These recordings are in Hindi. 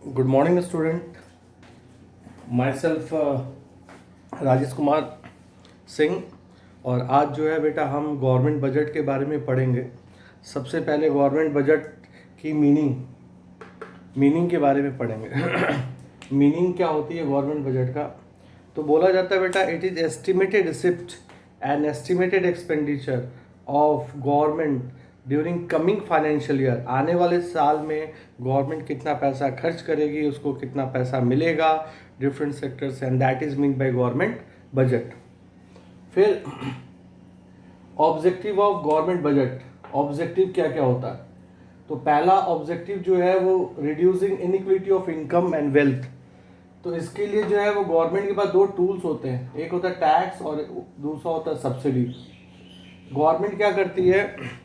Good morning student. My self Rajesh Kumar Singh. और आज जो है बेटा हम गवर्नमेंट बजट के बारे में पढ़ेंगे। सबसे पहले गवर्नमेंट बजट की मीनिंग के बारे में पढ़ेंगे। मीनिंग क्या होती है गवर्नमेंट बजट का? तो बोला जाता है बेटा, it is estimated receipt and estimated expenditure of government during coming financial year. आने वाले साल में गवर्नमेंट कितना पैसा खर्च करेगी, उसको कितना पैसा मिलेगा different sectors, and that is mean by government budget. फिर objective of government budget. Objective क्या क्या होता है? तो पहला ऑब्जेक्टिव जो है वो reducing iniquity of income and wealth. तो इसके लिए जो है वो गवर्नमेंट के पास दो टूल्स होते हैं, एक होता है टैक्स और दूसरा होता है सब्सिडी। गवर्नमेंट क्या करती है?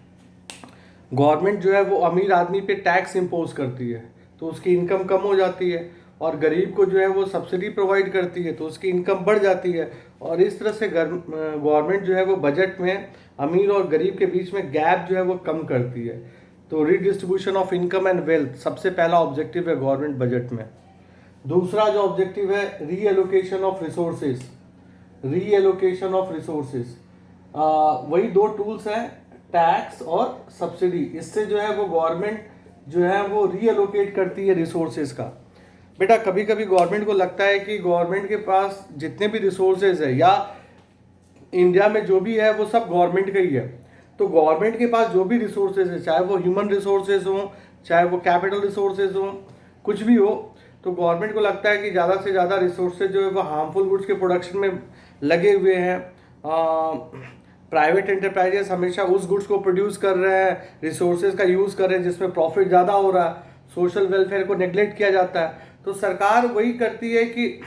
गवर्नमेंट जो है वो अमीर आदमी पे टैक्स इम्पोज करती है तो उसकी इनकम कम हो जाती है, और गरीब को जो है वो सब्सिडी प्रोवाइड करती है तो उसकी इनकम बढ़ जाती है। और इस तरह से गवर्नमेंट जो है वो बजट में अमीर और गरीब के बीच में गैप जो है वो कम करती है। तो redistribution of income and wealth सबसे पहला ऑब्जेक्टिव है गवर्नमेंट बजट में। दूसरा जो ऑब्जेक्टिव है reallocation of resources. Reallocation of resources वही दो टूल्स हैं, टैक्स और सब्सिडी। इससे जो है वो गवर्नमेंट जो है वो रीएलोकेट करती है रिसोर्सेज का। बेटा कभी कभी गवर्नमेंट को लगता है कि गवर्नमेंट के पास जितने भी रिसोर्सेज है या इंडिया में जो भी है वो सब गवर्नमेंट का ही है। तो गवर्नमेंट के पास जो भी रिसोर्सेज है, चाहे वो ह्यूमन रिसोर्सेज हों, चाहे वो कैपिटल रिसोर्सेज हों, कुछ भी हो, तो गवर्नमेंट को लगता है कि ज़्यादा से ज़्यादा रिसोर्सेज जो है वो हार्मफुल गुड्स के प्रोडक्शन में लगे हुए हैं। प्राइवेट एंटरप्राइजेस हमेशा उस गुड्स को प्रोड्यूस कर रहे हैं, रिसोर्सेज का यूज़ कर रहे हैं जिसमें प्रॉफिट ज़्यादा हो रहा है, सोशल वेलफेयर को नेग्लेक्ट किया जाता है। तो सरकार वही करती है कि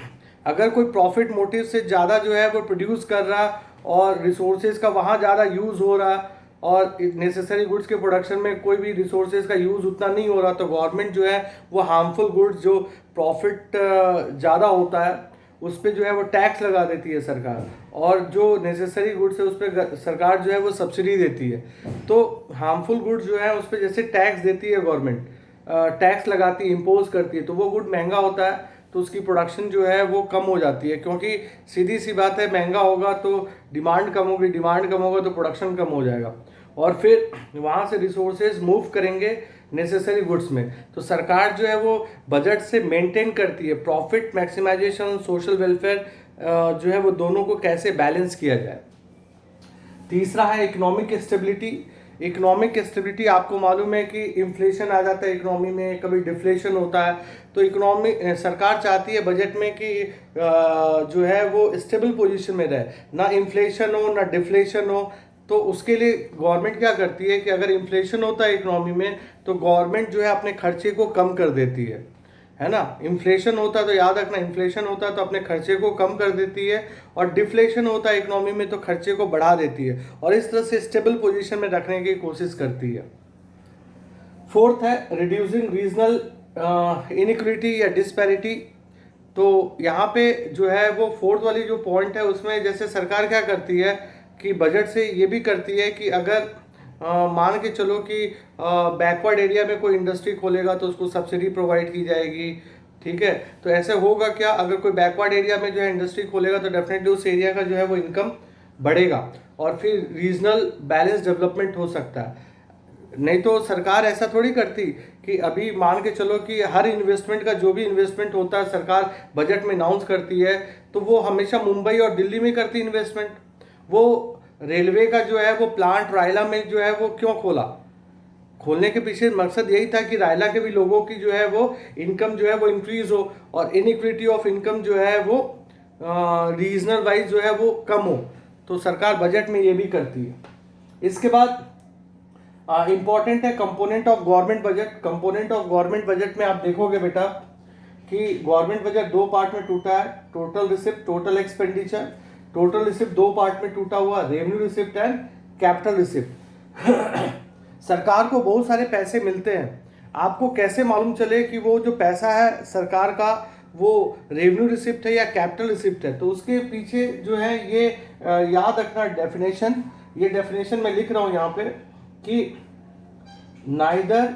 अगर कोई प्रॉफिट मोटिव से ज़्यादा जो है वो प्रोड्यूस कर रहा है और रिसोर्सेज का वहाँ ज़्यादा यूज़ हो रहा है और नेसेसरी गुड्स के प्रोडक्शन में कोई भी रिसोर्सेज का यूज़ उतना नहीं हो रहा, तो गवर्नमेंट जो है वो हार्मफुल गुड्स जो प्रॉफिट ज़्यादा होता है उस पर जो है वो टैक्स लगा देती है सरकार, और जो नेसेसरी गुड्स है उस पर सरकार जो है वो सब्सिडी देती है। तो हार्मफुल गुड्स जो है उस पर जैसे टैक्स देती है गवर्नमेंट, टैक्स लगाती है, इम्पोज करती है, तो वो गुड महंगा होता है तो उसकी प्रोडक्शन जो है वो कम हो जाती है, क्योंकि सीधी सी बात है महंगा होगा तो डिमांड कम होगी, डिमांड कम होगा तो प्रोडक्शन कम हो जाएगा, और फिर वहाँ से रिसोर्सेज मूव करेंगे नेसेसरी गुड्स में। तो सरकार जो है वो बजट से मेंटेन करती है प्रॉफिट मैक्सिमाइजेशन, सोशल वेलफेयर जो है वो दोनों को कैसे बैलेंस किया जाए। तीसरा है इकोनॉमिक स्टेबिलिटी। इकोनॉमिक स्टेबिलिटी आपको मालूम है कि इन्फ्लेशन आ जाता है इकोनॉमी में, कभी डिफ्लेशन होता है, तो इकोनॉमी सरकार चाहती है बजट में कि जो है वो स्टेबल पोजीशन में रहे, ना इन्फ्लेशन हो ना डिफ्लेशन हो। तो उसके लिए गवर्नमेंट क्या करती है कि अगर इन्फ्लेशन होता है इकोनॉमी में तो गवर्नमेंट जो है अपने खर्चे को कम कर देती है ना। इन्फ्लेशन होता है तो याद रखना, इन्फ्लेशन होता है तो अपने खर्चे को कम कर देती है, और डिफ्लेशन होता है इकोनॉमी में तो खर्चे को बढ़ा देती है, और इस तरह से स्टेबल पोजीशन में रखने की कोशिश करती है। फोर्थ है रिड्यूसिंग रीजनल इनइक्विटी या डिस्पैरिटी। तो यहाँ पे जो है वो फोर्थ वाली जो पॉइंट है उसमें जैसे सरकार क्या करती है कि बजट से ये भी करती है कि अगर मान के चलो कि बैकवर्ड एरिया में कोई इंडस्ट्री खोलेगा तो उसको सब्सिडी प्रोवाइड की जाएगी, ठीक है। तो ऐसे होगा क्या, अगर कोई बैकवर्ड एरिया में जो है इंडस्ट्री खोलेगा तो डेफिनेटली उस एरिया का जो है वो इनकम बढ़ेगा, और फिर रीजनल बैलेंस डेवलपमेंट हो सकता है। नहीं तो सरकार ऐसा थोड़ी करती कि अभी मान के चलो कि हर इन्वेस्टमेंट का जो भी इन्वेस्टमेंट होता है सरकार बजट में अनाउंस करती है, तो वो हमेशा मुंबई और दिल्ली में करती इन्वेस्टमेंट। वो रेलवे का जो है वो प्लांट रायला में जो है वो क्यों खोला? खोलने के पीछे मकसद यही था कि रायला के भी लोगों की जो है वो इनकम जो है वो इंक्रीज हो, और इनइक्विटी ऑफ इनकम जो है वो रीजनल वाइज जो है वो कम हो। तो सरकार बजट में ये भी करती है। इसके बाद इंपॉर्टेंट है component of government budget. Component of government budget में आप देखोगे बेटा कि गवर्नमेंट बजट दो पार्ट में टूटा है, total receipt, total expenditure. Total receipt दो पार्ट में टूटा हुआ, revenue receipt and capital receipt. सरकार को बहुत सारे पैसे मिलते हैं, आपको कैसे मालूम चले कि वो जो पैसा है सरकार का वो रेवेन्यू रिसिप्ट है या कैपिटल रिसिप्ट है? तो उसके पीछे जो है ये याद रखना डेफिनेशन, ये डेफिनेशन मैं लिख रहा हूं यहाँ पे कि neither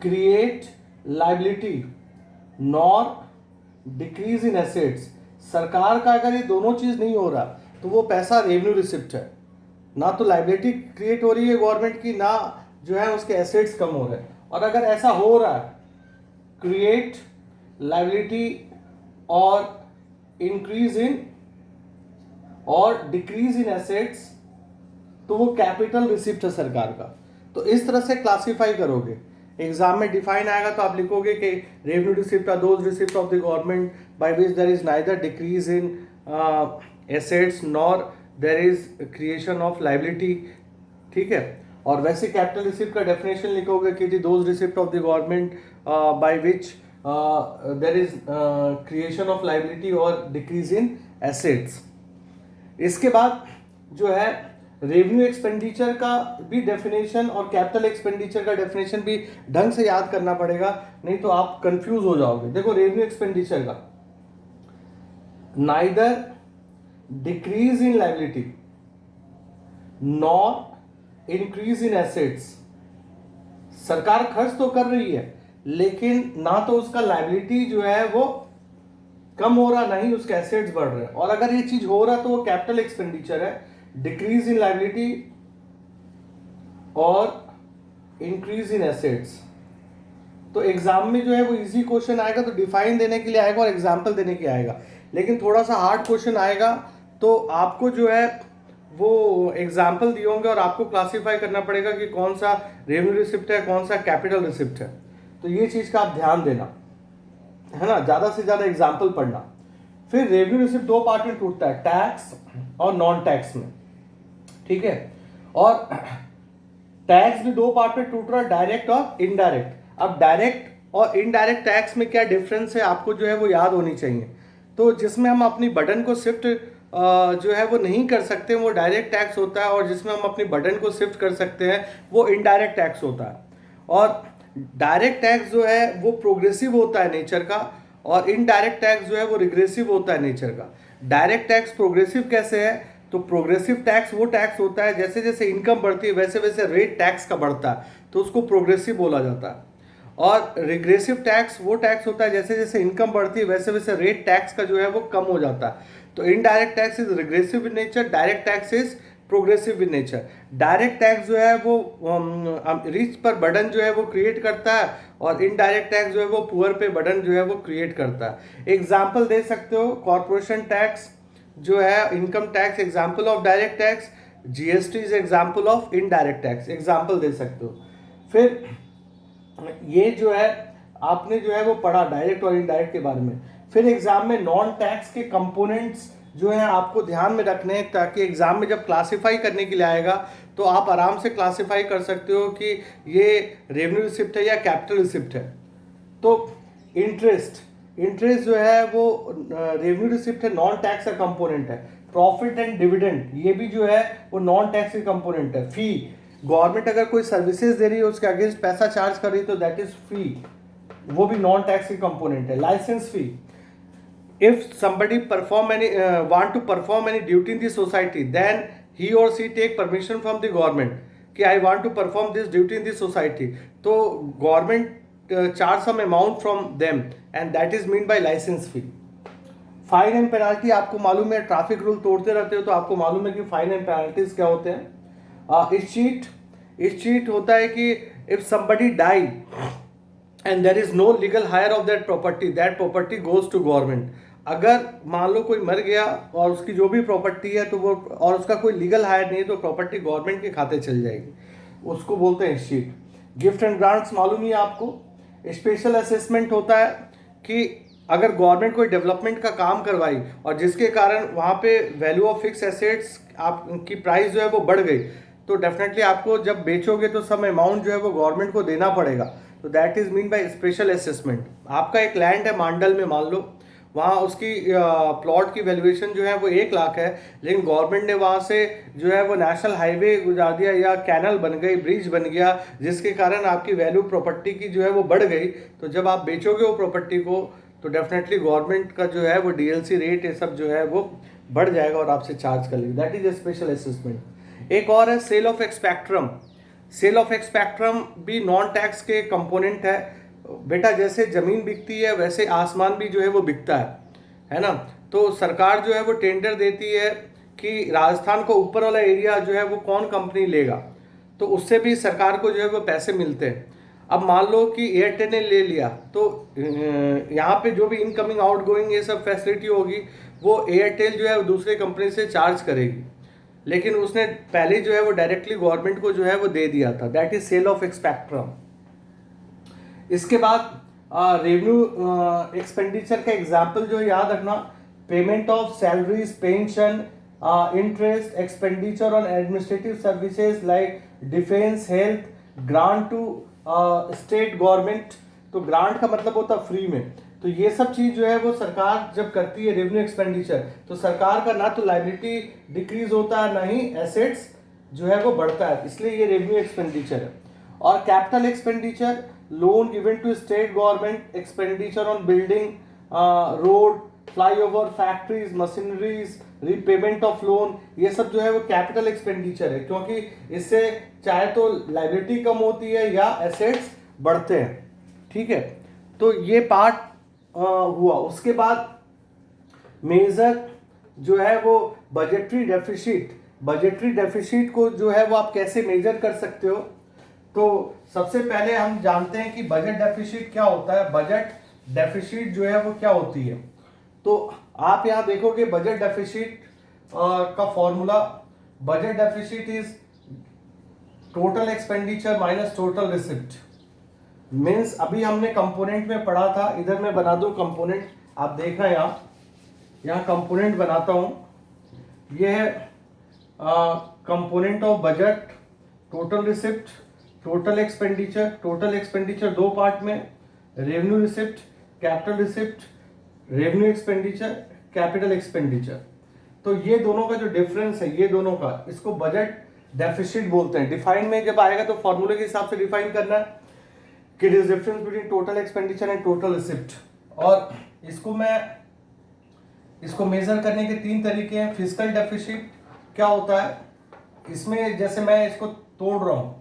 create liability nor decrease in assets. सरकार का अगर ये दोनों चीज नहीं हो रहा तो वो पैसा रेवेन्यू रिसिप्ट है, ना तो लाइबिलिटी क्रिएट हो रही है गवर्नमेंट की, ना जो है उसके एसेट्स कम हो रहे हैं। और अगर ऐसा हो रहा है, क्रिएट लाइबिलिटी और इंक्रीज इन और डिक्रीज इन एसेट्स, तो वो कैपिटल रिसिप्ट है सरकार का। तो इस तरह से क्लासिफाई करोगे, एग्जाम में डिफाइन आएगा तो आप लिखोगे कि revenue receipt are those receipt of the government by which there is neither decrease in assets nor there is creation of liability. ठीक है, और वैसे कैपिटल रिसिप्ट का डेफिनेशन लिखोगे कि those receipt of the government by which there is creation of liability और डिक्रीज इन एसेट्स। इसके बाद जो है रेवेन्यू एक्सपेंडिचर का भी डेफिनेशन और कैपिटल एक्सपेंडिचर का डेफिनेशन भी ढंग से याद करना पड़ेगा, नहीं तो आप कंफ्यूज हो जाओगे। देखो रेवेन्यू एक्सपेंडिचर का, neither decrease in liability nor increase in assets. सरकार खर्च तो कर रही है लेकिन ना तो उसका लाइबिलिटी जो है वो कम हो रहा, ना ही उसके एसेट्स बढ़ रहे हैं। और अगर ये चीज हो रहा तो वो कैपिटल एक्सपेंडिचर है, डिक्रीज इन लाइबिलिटी और इंक्रीज इन एसेट्स। तो एग्जाम में जो है वो इजी क्वेश्चन आएगा तो डिफाइन देने के लिए आएगा और एग्जाम्पल देने के लिए आएगा, लेकिन थोड़ा सा हार्ड क्वेश्चन आएगा तो आपको जो है वो एग्जाम्पल दिए होंगे और आपको क्लासीफाई करना पड़ेगा कि कौन सा रेवेन्यू रिसिप्ट है, कौन सा कैपिटल रिसिप्ट है। तो ये चीज का आप ध्यान देना है ना, ज्यादा से ज्यादा एग्जाम्पल पढ़ना। फिर रेवेन्यू रिसिप्ट दो पार्ट में टूटता है, टैक्स और नॉन टैक्स में। ठीक है, और टैक्स भी दो पार्ट में टूट रहा है, डायरेक्ट और इनडायरेक्ट। अब डायरेक्ट और इनडायरेक्ट टैक्स में क्या डिफरेंस है आपको जो है वो याद होनी चाहिए। तो जिसमें हम अपनी बर्डन को शिफ्ट जो है वो नहीं कर सकते वो डायरेक्ट टैक्स होता है, और जिसमें हम अपनी बर्डन को शिफ्ट कर सकते हैं वो इनडायरेक्ट टैक्स होता है। और डायरेक्ट टैक्स जो है वो प्रोग्रेसिव होता है नेचर का, और इनडायरेक्ट टैक्स जो है वो रिग्रेसिव होता है नेचर का। डायरेक्ट टैक्स प्रोग्रेसिव कैसे है, तो प्रोग्रेसिव टैक्स वो टैक्स होता है जैसे जैसे इनकम बढ़ती है वैसे वैसे रेट टैक्स का बढ़ता है, तो उसको प्रोग्रेसिव बोला जाता है। और रिग्रेसिव टैक्स वो टैक्स होता है जैसे जैसे इनकम बढ़ती है वैसे वैसे रेट टैक्स का जो है वो कम हो जाता है। तो indirect tax is regressive in nature, direct tax is progressive in nature. Direct tax जो है वो रिच पर बर्डन जो है वो क्रिएट करता है, और इनडायरेक्ट टैक्स जो है वो पुअर पे बर्डन जो है वो क्रिएट करता है। एग्जाम्पल दे सकते हो, कॉर्पोरेशन टैक्स जो है income tax example of direct tax, GST is example of indirect tax, example दे सकते हो। फिर ये जो है आपने जो है वो पढ़ा डायरेक्ट और इनडायरेक्ट के बारे में। फिर एग्जाम में नॉन टैक्स के कंपोनेंट्स जो है आपको ध्यान में रखने हैं, ताकि एग्जाम में जब क्लासिफाई करने के लिए आएगा तो आप आराम से क्लासिफाई कर सकते हो कि ये रेवेन्यू रिसिप्ट है या कैपिटल रिसिप्ट है। तो इंटरेस्ट जो है वो रेवेन्यू रिसिप्ट है, नॉन टैक्स का कंपोनेंट है। प्रॉफिट एंड डिविडेंड ये भी जो है वो नॉन टैक्स के कंपोनेंट है। फी, गवर्नमेंट अगर कोई सर्विसेज दे रही है उसके अगेंस्ट पैसा चार्ज कर रही है तो दैट इज फी, वो भी नॉन टैक्स की कंपोनेंट है। Licence fee, if somebody want to perform any duty in the society, then he or she take permission from the government कि I want to perform this duty in the society, तो government charge some amount from them and that is meant by license fee। Fine and penalty आपको मालूम है, ट्रैफिक रूल तोड़ते रहते हो तो आपको मालूम है कि फाइन एंड पेनाल्टीज क्या होते हैं। इस चीट होता है कि if somebody die and there is no legal hire of that property goes to government। अगर मान लो कोई मर गया और उसकी जो भी प्रॉपर्टी है तो वो, और उसका कोई लीगल हायर नहीं है तो प्रॉपर्टी गवर्नमेंट के खाते चल जाएगी, उसको बोलते हैं शीट। गिफ्ट एंड ग्रांट्स मालूम ही है आपको। स्पेशल असेसमेंट होता है कि अगर गवर्नमेंट कोई डेवलपमेंट का काम करवाई और जिसके कारण वहाँ पे वैल्यू ऑफ फिक्स एसेट्स आपकी प्राइस जो है वो बढ़ गई, तो डेफिनेटली आपको जब बेचोगे तो सम अमाउंट जो है वो गवर्नमेंट को देना पड़ेगा, तो that is mean by special assessment. आपका एक लैंड है मांडल में मान लो, वहाँ उसकी प्लॉट की वैल्यूएशन जो है वो 1 लाख है, लेकिन गवर्नमेंट ने वहाँ से जो है वो नेशनल हाईवे गुजार दिया या कैनल बन गई, ब्रिज बन गया, जिसके कारण आपकी वैल्यू प्रॉपर्टी की जो है वो बढ़ गई। तो जब आप बेचोगे वो प्रॉपर्टी को तो डेफिनेटली गवर्नमेंट का जो है वो डीएलसी रेट ये सब जो है वो बढ़ जाएगा और आपसे चार्ज कर लेगी, that is a special assessment. एक और है सेल ऑफ एक्सपेक्ट्रम। सेल ऑफ एक्सपेक्ट्रम भी नॉन टैक्स के कंपोनेंट है। बेटा जैसे ज़मीन बिकती है वैसे आसमान भी जो है वो बिकता है ना। तो सरकार जो है वो टेंडर देती है कि राजस्थान को ऊपर वाला एरिया जो है वो कौन कंपनी लेगा, तो उससे भी सरकार को जो है वो पैसे मिलते हैं। अब मान लो कि एयरटेल ने ले लिया, तो यहाँ पे जो भी इनकमिंग आउटगोइंग ये सब फैसिलिटी होगी वो एयरटेल जो है वो दूसरे कंपनी से चार्ज करेगी, लेकिन उसने पहले जो है वो डायरेक्टली गवर्नमेंट को जो है वो दे दिया था। That is sale of spectrum. इसके बाद रेवेन्यू एक्सपेंडिचर का एग्जाम्पल जो याद रखना, payment of salaries, pension, interest, expenditure on administrative services like defence, health, grant to state government. तो ग्रांट का मतलब होता है फ्री में। तो ये सब चीज जो है वो सरकार जब करती है रेवेन्यू एक्सपेंडिचर, तो सरकार का ना तो लायबिलिटी डिक्रीज होता है ना ही एसेट्स जो है वो बढ़ता है, इसलिए ये रेवेन्यू एक्सपेंडिचर है। और capital expenditure, loan given to state government, expenditure on building, road, flyover, factories, machineries, repayment of loan, ये सब जो है वो कैपिटल एक्सपेंडिचर है, क्योंकि इससे चाहे तो लायबिलिटी कम होती है या एसेट्स बढ़ते हैं। ठीक है, तो ये पार्ट हुआ। उसके बाद मेजर जो है वो बजटरी डेफिसिट। बजटरी डेफिसिट को जो है वो आप कैसे मेजर कर सकते हो, तो सबसे पहले हम जानते हैं कि बजट डेफिसिट क्या होता है। बजट डेफिसिट जो है वो क्या होती है, तो आप यहाँ देखोगे बजट डेफिसिट का formula, budget deficit is total expenditure minus total receipt. Means अभी हमने कंपोनेंट में पढ़ा था, इधर मैं बना दूं कंपोनेंट, आप देखना यहाँ कंपोनेंट बनाता हूं। ये है component of budget, total receipt, total expenditure. Total expenditure दो पार्ट में, revenue receipt, capital receipt, revenue expenditure, capital expenditure. तो ये दोनों का जो डिफरेंस है, ये दोनों का, इसको बजट डेफिसिट बोलते हैं। डिफाइन में जब आएगा तो फॉर्मूले के हिसाब से डिफाइन करना है कि it is difference between total expenditure and total receipt. और इसको मेजर करने के तीन तरीके हैं। फिस्कल डेफिसिट क्या होता है, इसमें जैसे मैं इसको तोड़ रहा हूं,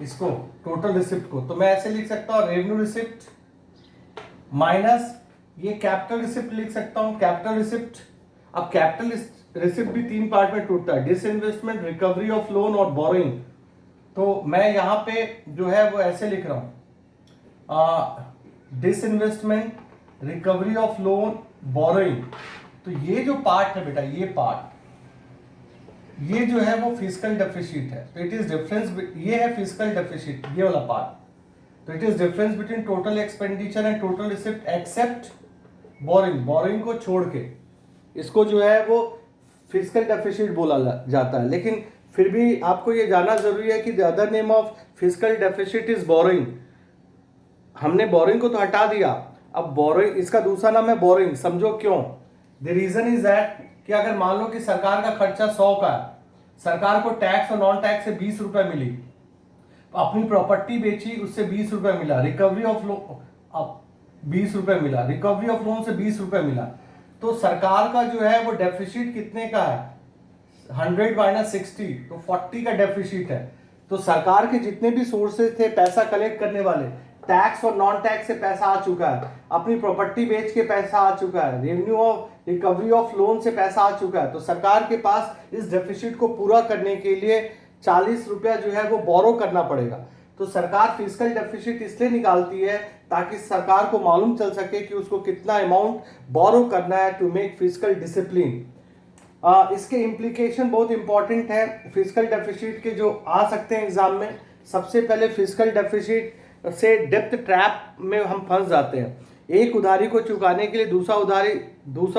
इसको टोटल रिसिप्ट को, तो मैं ऐसे लिख सकता हूं रेवेन्यू रिसिप्ट माइनस ये कैपिटल रिसिप्ट लिख सकता हूं, कैपिटल रिसिप्ट। अब कैपिटल रिसिप्ट भी तीन पार्ट में टूटता है, डिसइन्वेस्टमेंट, रिकवरी ऑफ लोन और बोरोइंग। तो मैं यहाँ पे जो है वो ऐसे लिख रहा हूं, disinvestment, recovery of loan, borrowing. तो ये जो पार्ट है बेटा, ये पार्ट, ये जो है वो फिस्कल डेफिसिट है। तो इट इज डिफरेंस, ये है फिस्कल डेफिसिट, ये वाला पार्ट। तो it is difference between total expenditure and total receipt except borrowing. Borrowing को छोड़ के इसको जो है वो फिस्कल डेफिसिट बोला जाता है। लेकिन फिर भी आपको ये जानना जरूरी है कि the other name of fiscal deficit is boring. हमने बोरिंग को तो हटा दिया, अब बोरिंग, इसका दूसरा नाम है बोरिंग। समझो क्यों। द रीजन इज दैट कि अगर मान लो कि सरकार का खर्चा 100 का है, सरकार को टैक्स और नॉन टैक्स से 20 रुपए मिली, अपनी प्रॉपर्टी बेची, उससे 20 रुपए मिला, रिकवरी ऑफ लोन 20 रुपए मिला, रिकवरी ऑफ लोन से 20 रुपए मिला, तो सरकार का जो है वो डेफिसिट कितने का है, 100 माइनस 60, तो 40 का डेफिसिट है। तो सरकार के जितने भी सोर्सेज थे पैसा कलेक्ट करने वाले, टैक्स और नॉन टैक्स से पैसा आ चुका है, अपनी प्रॉपर्टी बेच के पैसा आ चुका है, revenue of recovery of loan से पैसा आ चुका है। तो सरकार के पास इस डेफिसिट को पूरा करने के लिए 40 रुपया जो है वो बोरो करना पड़ेगा। तो सरकार फिस्कल डेफिसिट इसलिए निकालती है ताकि सरकार को मालूम चल सके कि उसको कितना अमाउंट बोरो करना है टू मेक फिस्कल डिसिप्लिन। इसके इम्प्लीकेशन बहुत इंपॉर्टेंट है फिस्कल डेफिसिट के, जो आ सकते हैं एग्जाम में। सबसे पहले फिस्कल डेफिसिट से डेप्थ ट्रैप में हम फंस जाते हैं। एक उधारी को चुकाने के लिए दूसरा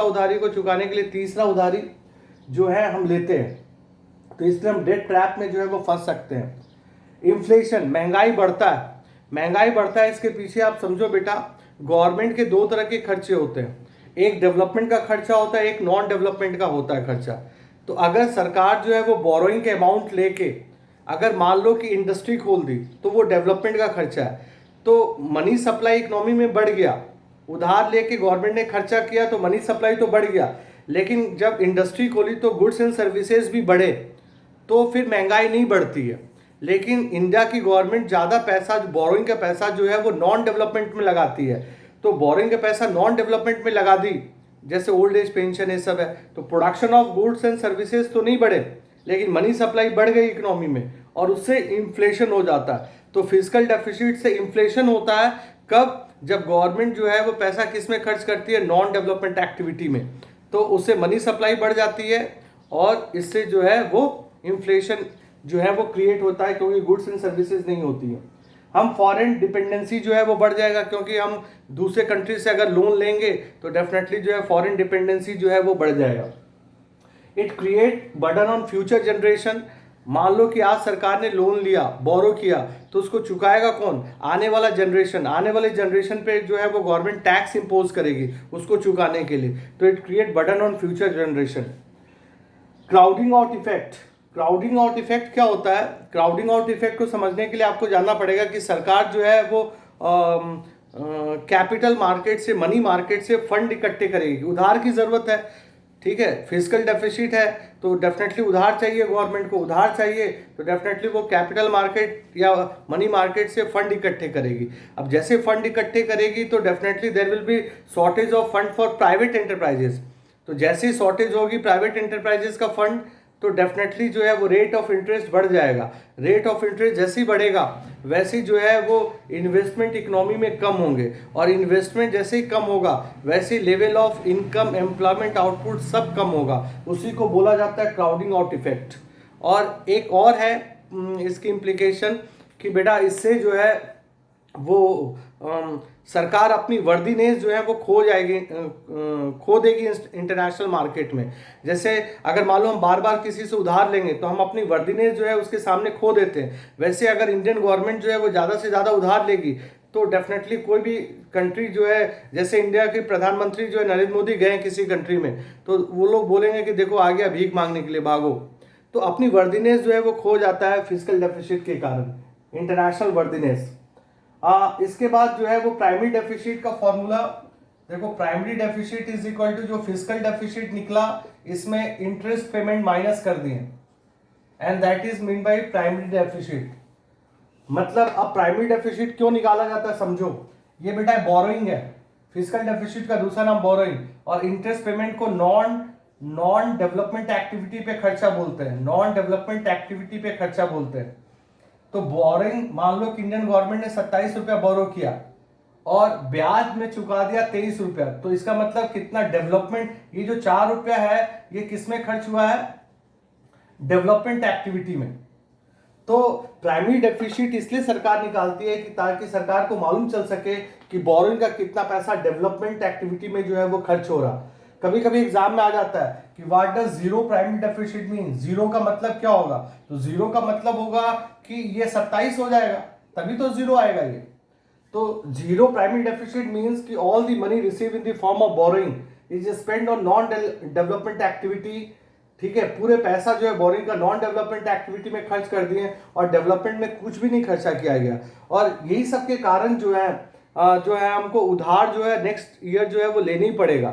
उधारी को चुकाने के लिए तीसरा उधारी जो है हम लेते हैं, तो इसलिए हम डेट ट्रैप में जो है वो फंस सकते हैं। इन्फ्लेशन, महंगाई बढ़ता है, इसके पीछे आप समझो बेटा, गवर्नमेंट के दो तरह के खर्चे होते हैं, एक डेवलपमेंट का खर्चा होता है, एक नॉन डेवलपमेंट का होता है खर्चा। तो अगर सरकार जो है वो बोरोइंग के अमाउंट लेके अगर मान लो कि इंडस्ट्री खोल दी, तो वो डेवलपमेंट का खर्चा है। तो मनी सप्लाई इकोनॉमी में बढ़ गया, उधार लेके गवर्नमेंट ने खर्चा किया तो मनी सप्लाई तो बढ़ गया, लेकिन जब इंडस्ट्री खोली तो गुड्स एंड सर्विसेज भी बढ़े, तो फिर महंगाई नहीं बढ़ती है। लेकिन इंडिया की गवर्नमेंट ज़्यादा पैसा, बोरोइंग का पैसा जो है वो नॉन डेवलपमेंट में लगाती है। तो बोरोइंग का पैसा नॉन डेवलपमेंट में लगा दी, जैसे ओल्ड एज पेंशन ये सब है, तो production of goods and services तो नहीं बढ़े, लेकिन मनी सप्लाई बढ़ गई इकोनॉमी में, और उससे इन्फ्लेशन हो जाता है। तो फिजिकल डेफिसिट से इन्फ्लेशन होता है कब? जब गवर्नमेंट जो है वो पैसा किस में खर्च करती है? नॉन डेवलपमेंट एक्टिविटी में। तो उससे मनी सप्लाई बढ़ जाती है और इससे जो है वो इन्फ्लेशन जो है वो क्रिएट होता है, क्योंकि गुड्स एंड सर्विसेज नहीं होती हैं। हम फॉरेन डिपेंडेंसी जो है वो बढ़ जाएगा, क्योंकि हम दूसरे कंट्री से अगर लोन लेंगे तो डेफिनेटली जो है फॉरेन डिपेंडेंसी जो है वो बढ़ जाएगा। It create burden on future generation. मान लो कि आज सरकार ने लोन लिया, बोरो किया, तो उसको चुकाएगा कौन? आने वाला जनरेशन। आने वाले जनरेशन पे जो है वो गवर्नमेंट टैक्स इंपोज करेगी उसको चुकाने के लिए। तो it create burden on future generation. Crowding out effect. Crowding out effect क्या होता है? क्राउडिंग आउट इफेक्ट को समझने के लिए आपको जानना पड़ेगा कि सरकार जो है वो कैपिटल मार्केट से, मनी मार्केट से फंड इकट्ठे करेगी। उधार की जरूरत है, ठीक है, फिजिकल डेफिसिट है, तो डेफिनेटली उधार चाहिए, गवर्नमेंट को उधार चाहिए, तो डेफिनेटली वो कैपिटल मार्केट या मनी मार्केट से फंड इकट्ठे करेगी। अब जैसे फंड इकट्ठे करेगी तो definitely there will be shortage of fund for private enterprises. तो जैसे ही शॉर्टेज होगी प्राइवेट एंटरप्राइजेस का फंड, तो डेफिनेटली जो है वो रेट ऑफ इंटरेस्ट बढ़ जाएगा। रेट ऑफ इंटरेस्ट जैसे ही बढ़ेगा वैसे ही जो है वो इन्वेस्टमेंट इकोनॉमी में कम होंगे, और इन्वेस्टमेंट जैसे ही कम होगा वैसे ही level of income, employment, output सब कम होगा। उसी को बोला जाता है क्राउडिंग आउट इफेक्ट। और एक और है इसकी इम्प्लीकेशन कि बेटा इससे जो है वो सरकार अपनी वर्दीनेस जो है वो खो जाएगी, खो देगी इंटरनेशनल मार्केट में। जैसे अगर मान लो हम बार बार किसी से उधार लेंगे तो हम अपनी वर्दीनेस जो है उसके सामने खो देते हैं। वैसे अगर इंडियन गवर्नमेंट जो है वो ज़्यादा से ज़्यादा उधार लेगी तो डेफिनेटली कोई भी कंट्री जो है, जैसे इंडिया के प्रधानमंत्री जो है नरेंद्र मोदी गए किसी कंट्री में, तो वो लोग बोलेंगे कि देखो आ गया भीख मांगने के लिए, भागो। तो अपनी वर्दीनेस जो है वो खो जाता है फिजिकल डेफिसिट के कारण, इंटरनेशनल वर्दीनेस। इसके बाद जो है वो प्राइमरी डेफिसिट का फॉर्मूला देखो। Primary deficit is equal to जो फिजिकल डेफिसिट निकला, इसमें इंटरेस्ट पेमेंट माइनस कर दिए, and that is mean by primary deficit. मतलब अब प्राइमरी डेफिसिट क्यों निकाला जाता है समझो। ये बेटा बोरोइंग है, फिजिकल डेफिसिट का दूसरा नाम बोरोइंग, और इंटरेस्ट पेमेंट को नॉन डेवलपमेंट एक्टिविटी पे खर्चा बोलते हैं, नॉन डेवलपमेंट एक्टिविटी पे खर्चा बोलते हैं। तो बोरिंग, मान लो कि इंडियन गवर्नमेंट ने 27 रुपया बोरो किया और ब्याज में चुका दिया 23 रुपया, तो इसका मतलब कितना डेवलपमेंट, ये जो 4 रुपया है ये किस में खर्च हुआ है? डेवलपमेंट एक्टिविटी में। तो प्राइमरी डेफिसिट इसलिए सरकार निकालती है कि ताकि सरकार को मालूम चल सके कि बोरिंग का कितना पैसा डेवलपमेंट एक्टिविटी में जो है वो खर्च हो रहा। कभी कभी एग्जाम में आ जाता है कि what does zero primary deficit mean. Zero का मतलब क्या होगा? तो जीरो का मतलब होगा कि ये 27 हो जाएगा, तभी तो जीरो आएगा ये। तो जीरो प्राइमरी डेफिसिट मींस कि all the money receive in the form of borrowing is spend on non development activity. ठीक है, पूरे पैसा जो है बोरिंग का नॉन डेवलपमेंट एक्टिविटी में खर्च कर दिए और डेवलपमेंट में कुछ भी नहीं खर्चा किया गया। और यही सब के कारण जो है हमको उधार जो है नेक्स्ट ईयर जो है वो लेना ही पड़ेगा।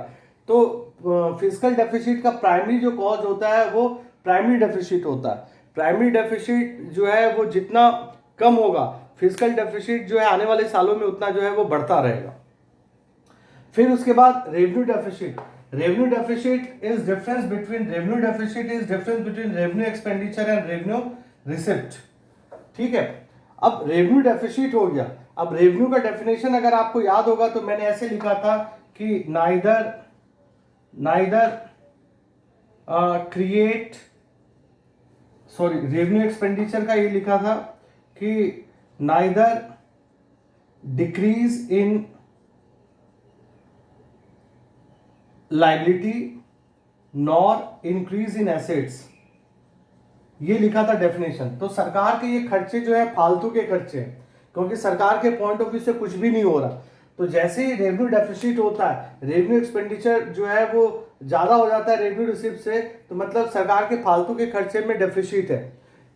तो फिजिकल डेफिसिट का प्राइमरी जो कॉज होता है वो प्राइमरी डेफिसिट होता है। प्राइमरी डेफिसिट जो है वो जितना कम होगा, फिजिकल डेफिसिट जो है आने वाले सालों में उतना जो है वो बढ़ता रहेगा। फिर उसके बाद revenue deficit. Revenue deficit is difference between revenue expenditure and revenue receipt. ठीक है, अब रेवेन्यू डेफिसिट हो गया। अब रेवेन्यू का डेफिनेशन अगर आपको याद होगा तो मैंने ऐसे लिखा था कि नाइदर रेवेन्यू एक्सपेंडिचर का ये लिखा था कि neither decrease in liability nor increase in assets, ये लिखा था डेफिनेशन। तो सरकार के ये खर्चे जो है फालतू के खर्चे हैं, क्योंकि सरकार के पॉइंट ऑफ व्यू से कुछ भी नहीं हो रहा। तो जैसे ही रेवेन्यू डेफिसिट होता है, रेवेन्यू एक्सपेंडिचर जो है वो ज्यादा हो जाता है रेवेन्यू रिसिप्ट से, तो मतलब सरकार के फालतू के खर्चे में डेफिसिट है।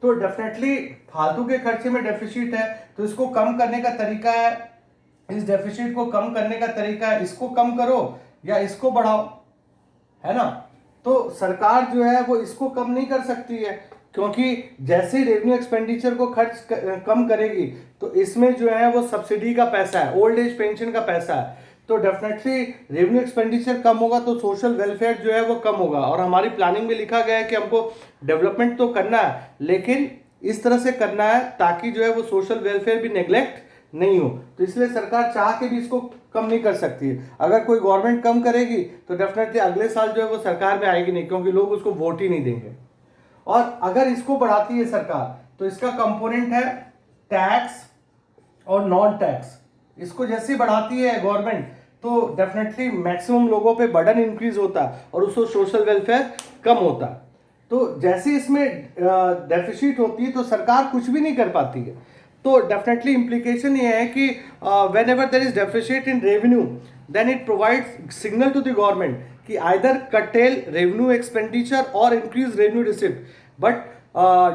तो डेफिनेटली फालतू के खर्चे में डेफिसिट है, तो इसको कम करने का तरीका है, इस डेफिसिट को कम करने का तरीका है इसको कम करो या इसको बढ़ाओ, है ना। तो सरकार जो है वो इसको कम नहीं कर सकती है, क्योंकि जैसे ही रेवेन्यू एक्सपेंडिचर को खर्च कम करेगी तो इसमें जो है वो सब्सिडी का पैसा है, ओल्ड एज पेंशन का पैसा है, तो डेफिनेटली रेवेन्यू एक्सपेंडिचर कम होगा तो सोशल वेलफेयर जो है वो कम होगा। और हमारी प्लानिंग में लिखा गया है कि हमको डेवलपमेंट तो करना है लेकिन इस तरह से करना है ताकि जो है वो सोशल वेलफेयर भी नेग्लेक्ट नहीं हो। तो इसलिए सरकार चाह के भी इसको कम नहीं कर सकती है। अगर कोई गवर्नमेंट कम करेगी तो डेफिनेटली अगले साल जो है वो सरकार में आएगी नहीं, क्योंकि लोग उसको वोट ही नहीं देंगे। और अगर इसको बढ़ाती है सरकार तो इसका कंपोनेंट है टैक्स और नॉन टैक्स। इसको जैसे बढ़ाती है गवर्नमेंट तो डेफिनेटली मैक्सिमम लोगों पे बर्डन इंक्रीज होता है और उसको सोशल वेलफेयर कम होता है। तो जैसे इसमें डेफिसिट होती है तो सरकार कुछ भी नहीं कर पाती है। तो डेफिनेटली इम्प्लीकेशन ये है कि whenever there is deficit in revenue then it provides signal to the government कि either curtail revenue expenditure or increase revenue receipt. But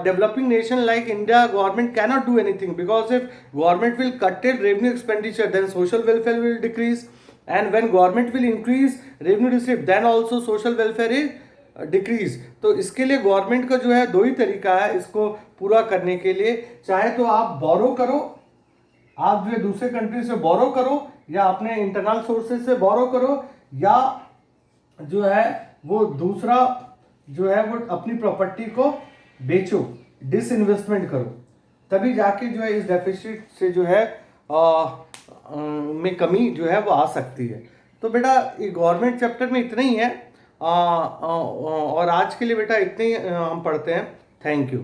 developing nation like India, government cannot do anything, because if government will curtail revenue expenditure, then social welfare will decrease, and when government will increase revenue receipt, then also social welfare is decrease. तो इसके लिए गवर्नमेंट का जो है दो ही तरीका है इसको पूरा करने के लिए, चाहे तो आप बोरो करो, आप जो है दूसरे कंट्री से बोरो करो या अपने इंटरनल सोर्सेज से बोरो करो, या जो है वो दूसरा जो है वो अपनी प्रॉपर्टी को बेचो, डिसइन्वेस्टमेंट करो, तभी जाके जो है इस डेफिसिट से जो है में कमी जो है वो आ सकती है। तो बेटा ये गवर्नमेंट चैप्टर में इतना ही है और आज के लिए बेटा इतने ही हम पढ़ते हैं। Thank you.